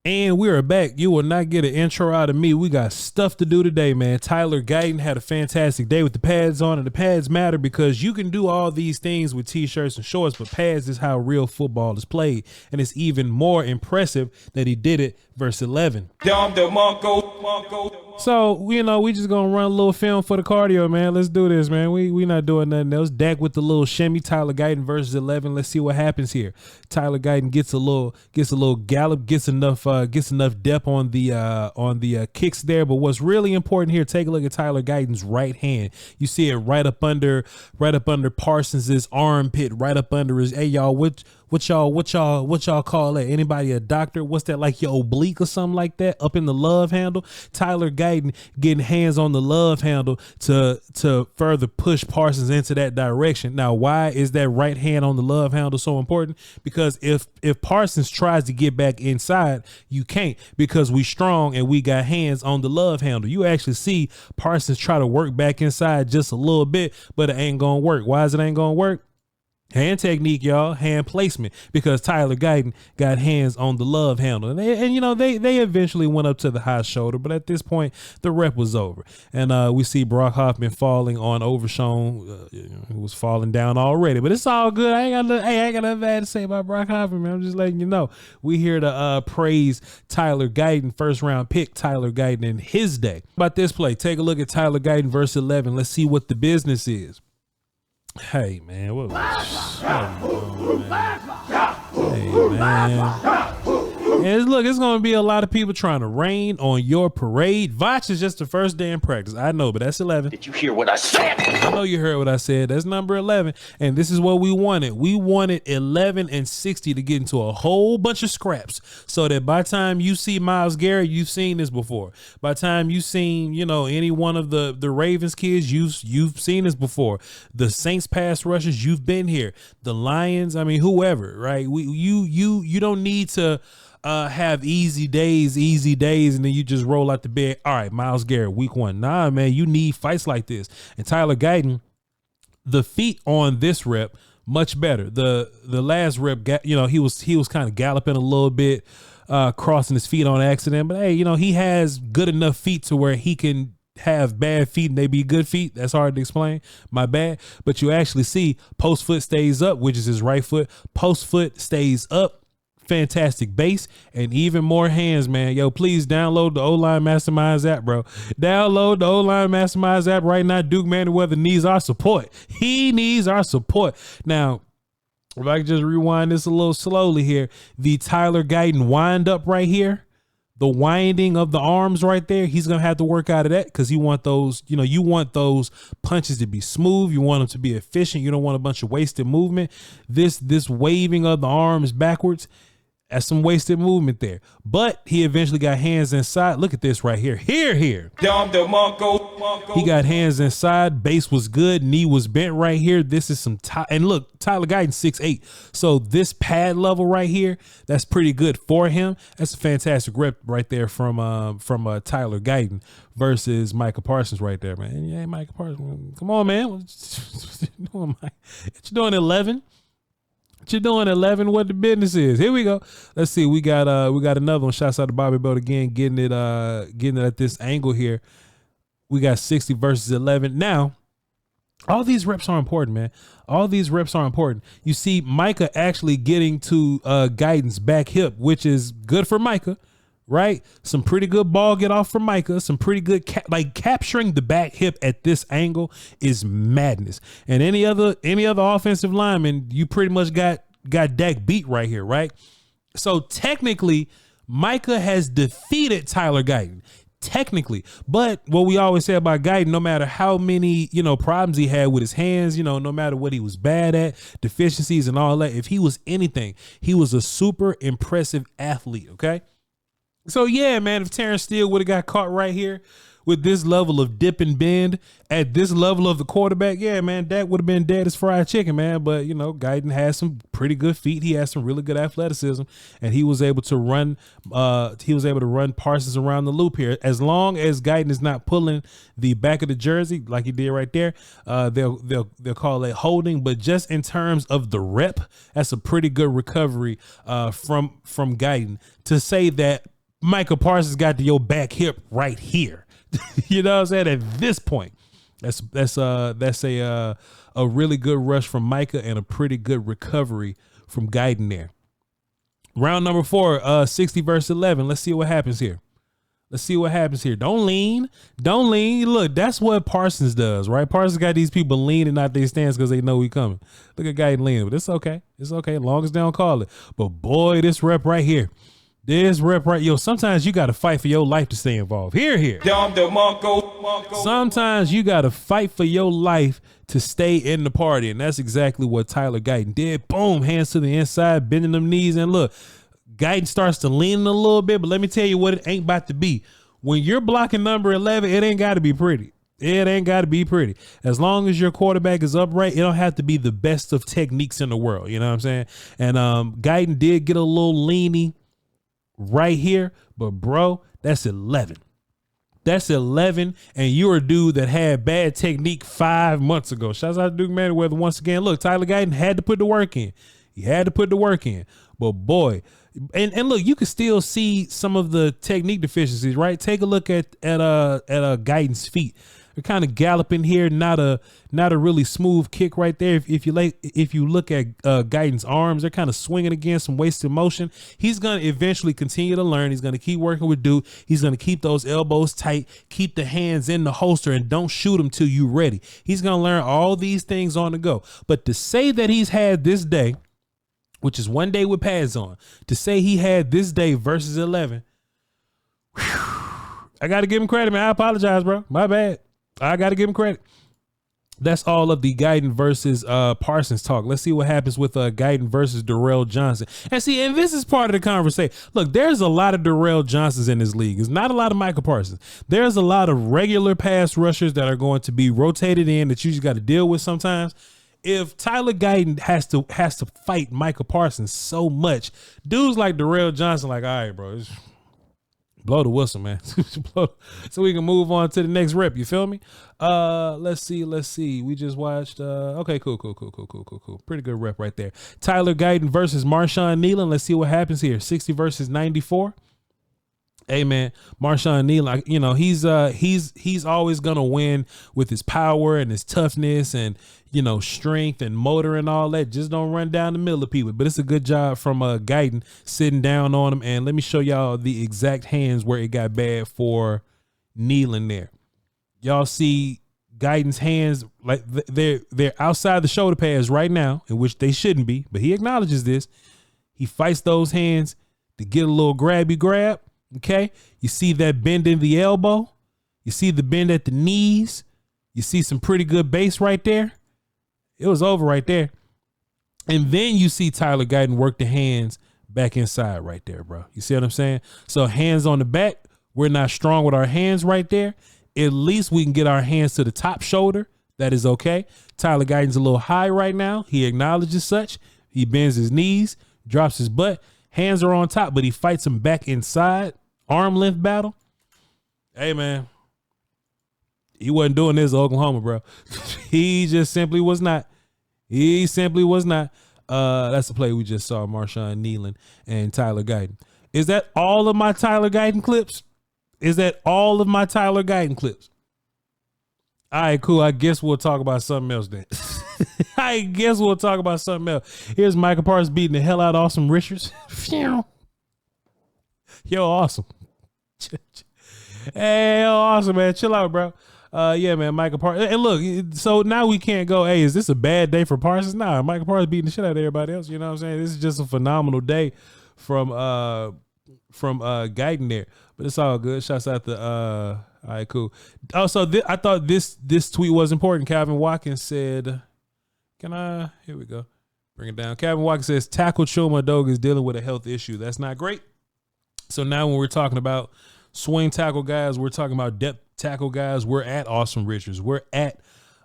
And we are back. You will not get an intro out of me. We got stuff to do today, man. Tyler Guyton had a fantastic day with the pads on, and the pads matter because you can do all these things with t-shirts and shorts, but pads is how real football is played. And it's even more impressive that he did it versus 11. So, you know, we just gonna run a little film for the cardio, man. Let's do this, man. We not doing nothing else. Dak with the little shimmy. Tyler Guyton versus 11. Let's see what happens here. Tyler Guyton gets a little gallop, gets enough depth on the kicks there. But what's really important here, take a look at Tyler Guyton's right hand. You see it right up under Parsons's armpit, right up under his. Hey y'all, what y'all call that? Anybody a doctor? What's that, like your oblique or something like that? Up in the love handle. Tyler Guyton getting hands on the love handle to further push Parsons into that direction. Now, why is that right hand on the love handle so important? Because if Parsons tries to get back inside, you can't, because we strong and we got hands on the love handle. You actually see Parsons try to work back inside just a little bit, but it ain't gonna work. Why is it ain't gonna work? Hand technique, y'all, hand placement, because Tyler Guyton got hands on the love handle. And you know, they eventually went up to the high shoulder, but at this point, the rep was over. And we see Brock Hoffman falling on Overshown, who was falling down already. But it's all good. I ain't got nothing bad to say about Brock Hoffman, man. I'm just letting you know. We here to praise Tyler Guyton, first round pick Tyler Guyton in his day. About this play, take a look at Tyler Guyton versus 11. Let's see what the business is. Hey man, what was Hey man. And look, it's gonna be a lot of people trying to rain on your parade. Voch is just the first day in practice. I know, but that's 11. Did you hear what I said? I know you heard what I said. That's number 11. And this is what we wanted. We wanted 11 and 60 to get into a whole bunch of scraps, so that by the time you see Myles Garrett, you've seen this before. By the time you've seen, you know, any one of the Ravens kids, you've seen this before. The Saints pass rushers, you've been here. The Lions, I mean, whoever, right? You don't need to have easy days, and then you just roll out the bed. All right, Myles Garrett, week 1. Nah, man, you need fights like this. And Tyler Guyton, the feet on this rep, much better. The last rep, you know, he was kind of galloping a little bit, crossing his feet on accident. But hey, you know, he has good enough feet to where he can have bad feet and they be good feet. That's hard to explain. My bad. But you actually see post foot stays up, which is his right foot. Post foot stays up. Fantastic base and even more hands, man. Yo, please download the O-Line Masterminds app, bro. Download the O-Line Masterminds app right now. Duke Manyweather needs our support. He needs our support. Now, if I could just rewind this a little slowly here, the Tyler Guyton wind up right here, the winding of the arms right there, he's going to have to work out of that, because you want those, you know, you want those punches to be smooth. You want them to be efficient. You don't want a bunch of wasted movement. This waving of the arms backwards, that's some wasted movement there. But he eventually got hands inside. Look at this right here. Here. He got hands inside. Base was good. Knee was bent right here. This is some and look, Tyler Guyton 6'8". So this pad level right here, that's pretty good for him. That's a fantastic rep right there from Tyler Guyton versus Micah Parsons right there, man. Yeah, Micah Parsons. Come on, man. What you doing 11? You're doing 11. What the business is? Here we go. Let's see. We got another one. Shouts out to Bobby Belt again, getting it at this angle here. We got 60 versus 11. Now, all these reps are important, man. All these reps are important. You see Micah actually getting to Guyton's back hip, which is good for Micah, right? Some pretty good ball get off from Micah. Some pretty good capturing the back hip at this angle is madness. And any other offensive lineman, you pretty much got Dak beat right here, right? So technically, Micah has defeated Tyler Guyton. Technically, but what we always say about Guyton, no matter how many, you know, problems he had with his hands, you know, no matter what he was bad at, deficiencies and all that, if he was anything, he was a super impressive athlete. Okay. So yeah, man, if Terrence Steele would have got caught right here with this level of dip and bend at this level of the quarterback, yeah, man, Dak would have been dead as fried chicken, man. But, you know, Guyton has some pretty good feet. He has some really good athleticism, and he was able to run Parsons around the loop here. As long as Guyton is not pulling the back of the jersey like he did right there, they'll call it holding. But just in terms of the rep, that's a pretty good recovery from Guyton. To say that Micah Parsons got to your back hip right here. You know what I'm saying? At this point, that's a really good rush from Micah and a pretty good recovery from Guyton there. Round number 4, 60 versus 11. Let's see what happens here. Don't lean. Look, that's what Parsons does, right? Parsons got these people leaning out their stands because they know we coming. Look at Guyton leaning, but it's okay. It's okay as long as they don't call it. But boy, this rep right here. Sometimes you got to fight for your life to stay involved. Here. Sometimes you got to fight for your life to stay in the party, and that's exactly what Tyler Guyton did. Boom, hands to the inside, bending them knees, and look, Guyton starts to lean a little bit, but let me tell you what it ain't about to be. When you're blocking number 11, it ain't got to be pretty. As long as your quarterback is upright, it don't have to be the best of techniques in the world. You know what I'm saying? And Guyton did get a little leany right here, but bro, that's 11. And you're a dude that had bad technique 5 months ago. Shouts out to Duke Manyweather once again. Look, Tyler Guyton had to put the work in. But boy, and look, you can still see some of the technique deficiencies, right? Take a look at Guyton's feet. They're kind of galloping here, not a really smooth kick right there. If you look at Guyton's arms, they're kind of swinging against some wasted motion. He's gonna eventually continue to learn. He's gonna keep working with Duke. He's gonna keep those elbows tight, keep the hands in the holster, and don't shoot them till you ready. He's gonna learn all these things on the go. But to say that he's had this day, which is one day with pads on, to say he had this day versus 11, I got to give him credit, man. I apologize, bro. My bad. I got to give him credit. That's all of the Guyton versus Parsons talk. Let's see what happens with Guyton versus Darrell Johnson. And this is part of the conversation. Look, there's a lot of Darrell Johnsons in this league. There's not a lot of Micah Parsons. There's a lot of regular pass rushers that are going to be rotated in that you just got to deal with sometimes. If Tyler Guyton has to fight Micah Parsons so much, dudes like Darrell Johnson, like, all right, bro, just blow the whistle, man. So we can move on to the next rep. You feel me? Let's see. We just watched. Okay, cool. Pretty good rep right there. Tyler Guyton versus Marshawn Nealon. Let's see what happens here. 60 versus 94. Hey man, Marshawn Nealon, he's always gonna win with his power and his toughness and strength and motor and all that. Just don't run down the middle of people. But it's a good job from Guyton sitting down on him. And let me show y'all the exact hands where it got bad for Nealon there. Y'all see Guyton's hands, like they're outside the shoulder pads right now, in which they shouldn't be, but he acknowledges this. He fights those hands to get a little grabby grab. Okay, you see that bend in the elbow, you see the bend at the knees, you see some pretty good base right there. It was over right there. And then you see Tyler Guyton work the hands back inside right there, bro. You see what I'm saying? So hands on the back, we're not strong with our hands right there. At least we can get our hands to the top shoulder. That is okay. Tyler Guyton's a little high right now. He acknowledges such. He bends his knees, drops his butt. Hands are on top, but he fights him back inside. Arm length battle. Hey, man. He wasn't doing this in Oklahoma, bro. He just simply was not. That's the play we just saw, Marshawn Nealon and Tyler Guyton. Is that all of my Tyler Guyton clips? All right, cool. I guess we'll talk about something else then. Here's Micah Parsons beating the hell out of Austin Richards. Yo, awesome. Hey, awesome, man. Chill out, bro. Yeah, man, Micah Parsons. And look, so now we can't go, hey, is this a bad day for Parsons? Nah, Micah Parsons beating the shit out of everybody else. You know what I'm saying? This is just a phenomenal day from Guyton there. But it's all good. Shouts out to all right, cool. Also, I thought this tweet was important. Calvin Watkins said, here we go. Bring it down. Calvin Watkins says, tackle Chuma Dog is dealing with a health issue. That's not great. So now when we're talking about swing tackle guys, we're talking about depth tackle guys, we're at Austin Richards. We're at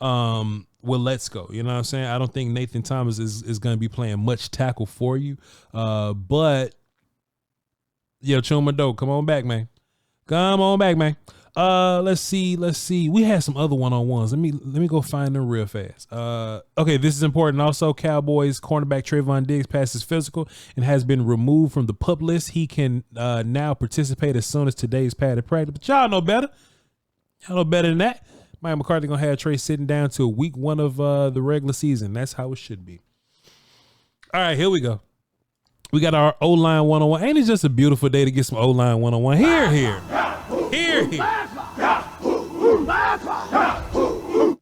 let's go. You know what I'm saying? I don't think Nathan Thomas is going to be playing much tackle for you. But Chuma Dog, come on back, man. Let's see. We had some other one-on-ones. Let me go find them real fast. Okay, this is important. Also, Cowboys cornerback Trayvon Diggs passes physical and has been removed from the PUP list. He can now participate as soon as today's padded practice. But y'all know better. Y'all know better than that. Mike McCarthy gonna have Trey sitting down till week 1 of the regular season. That's how it should be. All right, here we go. We got our O-line one-on-one. Ain't it just a beautiful day to get some O-line one-on-one? Here.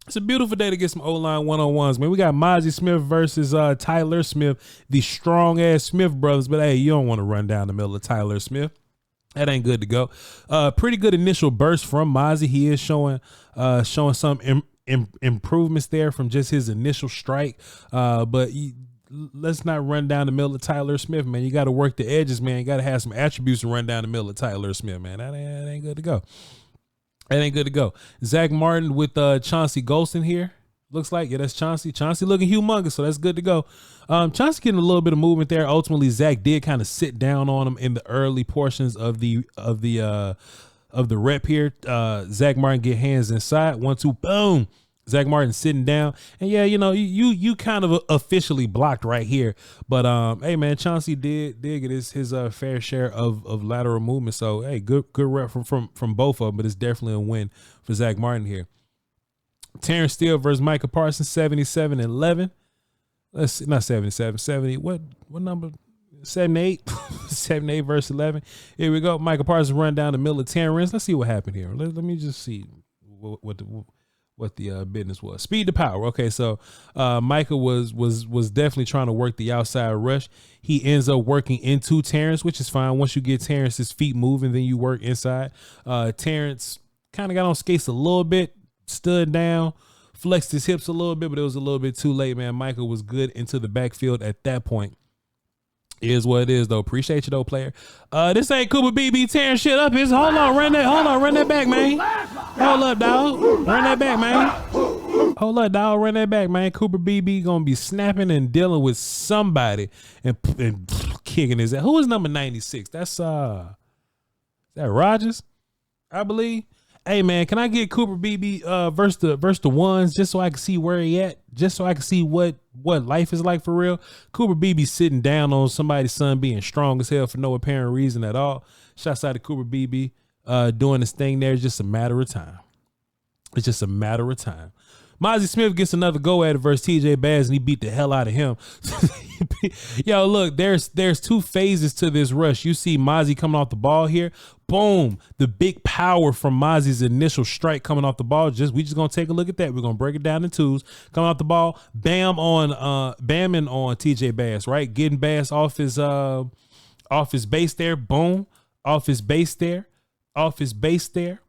It's a beautiful day to get some O-line one-on-ones, man. We got Mozzie Smith versus Tyler Smith, the strong-ass Smith brothers. But, hey, you don't want to run down the middle of Tyler Smith. That ain't good to go. Pretty good initial burst from Mozzie. He is showing some improvements there from just his initial strike. But let's not run down the middle of Tyler Smith, man. You got to work the edges, man. You got to have some attributes to run down the middle of Tyler Smith, man. That ain't good to go. That ain't good to go. Zach Martin with Chauncey Golston here. Looks like, yeah, that's Chauncey. Chauncey looking humongous, so that's good to go. Chauncey getting a little bit of movement there. Ultimately, Zach did kind of sit down on him in the early portions of the rep here. Zach Martin get hands inside. 1-2, boom. Zach Martin sitting down, and yeah, you know, you kind of officially blocked right here, but hey man, Chauncey did get his fair share of lateral movement. So hey, good rep from both of them, but it's definitely a win for Zach Martin here. Terrence Steele versus Micah Parsons, 77-11. Let's see, not 77, 70. What number? 78, 78 versus 11. Here we go. Micah Parsons run down the middle of Terrence. Let's see what happened here. Let me just see what the business was. Speed to power. Okay, so Micah was definitely trying to work the outside rush. He ends up working into Terrence, which is fine. Once you get Terrence's feet moving, then you work inside. Terrence kind of got on skates a little bit, stood down, flexed his hips a little bit, but it was a little bit too late, man. Micah was good into the backfield at that point. Is what it is, though. Appreciate you, though, player. This ain't Cooper BB tearing shit up. Hold on, run that back, man. Hold up, dog. Run that back, man. Hold up, dog. Run that back, man. Cooper BB gonna be snapping and dealing with somebody and kicking his ass. Who is number 96? That's is that Rogers, I believe. Hey man, can I get Cooper BB versus the ones just so I can see where he at? Just so I can see what life is like for real. Cooper BB sitting down on somebody's son being strong as hell for no apparent reason at all. Shouts out to Cooper BB doing his thing there. It's just a matter of time. It's just a matter of time. Mozzie Smith gets another go at it versus TJ Bass, and he beat the hell out of him. Yo, look, there's two phases to this rush. You see Mozzie coming off the ball here. Boom, the big power from Mozzie's initial strike coming off the ball. We just gonna take a look at that. We're gonna break it down in twos. Coming off the ball, bamming on TJ Bass, right? Getting Bass off his base there. Boom, off his base there. Off his base there.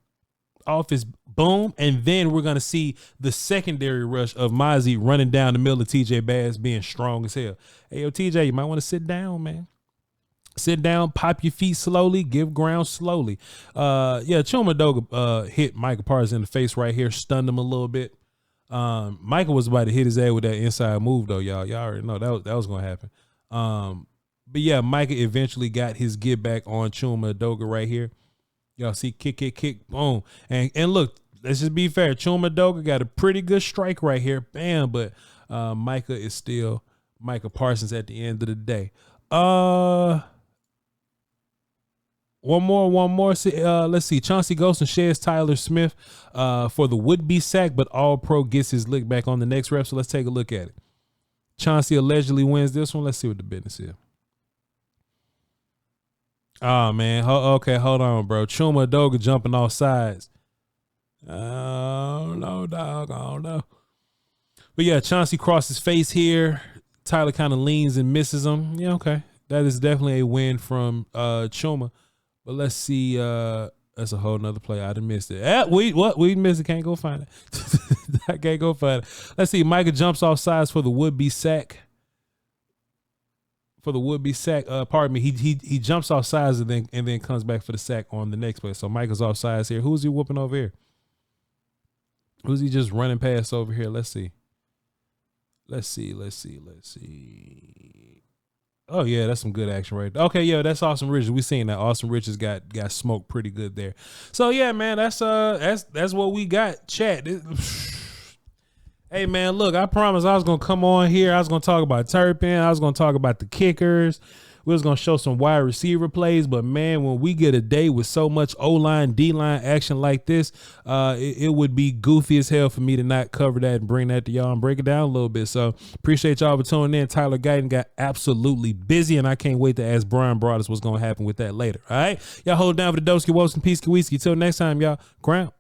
Off his boom, and then we're gonna see the secondary rush of Mozzie running down the middle of TJ Bass being strong as hell. Hey yo, TJ, you might want to sit down, man. Sit down, pop your feet slowly, give ground slowly. Chuma Doga hit Micah Parsons in the face right here, stunned him a little bit. Michael was about to hit his ass with that inside move though, y'all. Y'all already know that was gonna happen. But yeah, Micah eventually got his get back on Chuma Doga right here. Y'all see kick, boom. And look, let's just be fair. Chuma Doga got a pretty good strike right here. Bam, but Micah is still Micah Parsons at the end of the day. One more. Let's see. Chauncey Golston shares Tyler Smith for the would-be sack, but All-Pro gets his lick back on the next rep. So let's take a look at it. Chauncey allegedly wins this one. Let's see what the business is. Oh, man. Okay, hold on, bro. Chuma Doga jumping off sides. Oh, no, dog. I don't know. But, yeah, Chauncey crosses face here. Tyler kind of leans and misses him. Yeah, okay. That is definitely a win from Chuma. But let's see. That's a whole nother play. I done missed it. We missed it. Can't go find it. I can't go find it. Let's see. Micah jumps off sides for the would-be sack. Pardon me. He jumps off sides and then comes back for the sack on the next play. So Micah's off sides here. Who's he whooping over here? Who's he just running past over here? Let's see. Oh yeah, that's some good action right there. Okay, yeah, that's Austin Richards. We seen that Austin Richards got smoked pretty good there. So yeah, man, that's what we got. Chat. Hey man, look, I promised I was gonna come on here. I was gonna talk about Turpin. I was gonna talk about the kickers. We was gonna show some wide receiver plays, but man, when we get a day with so much O-line, D-line action like this, it would be goofy as hell for me to not cover that and bring that to y'all and break it down a little bit. So appreciate y'all for tuning in. Tyler Guyton got absolutely busy, and I can't wait to ask Brian Broaddus what's gonna happen with that later. All right, y'all hold down for the Doski Woski Peace Whiskey. Till next time, y'all. Crown.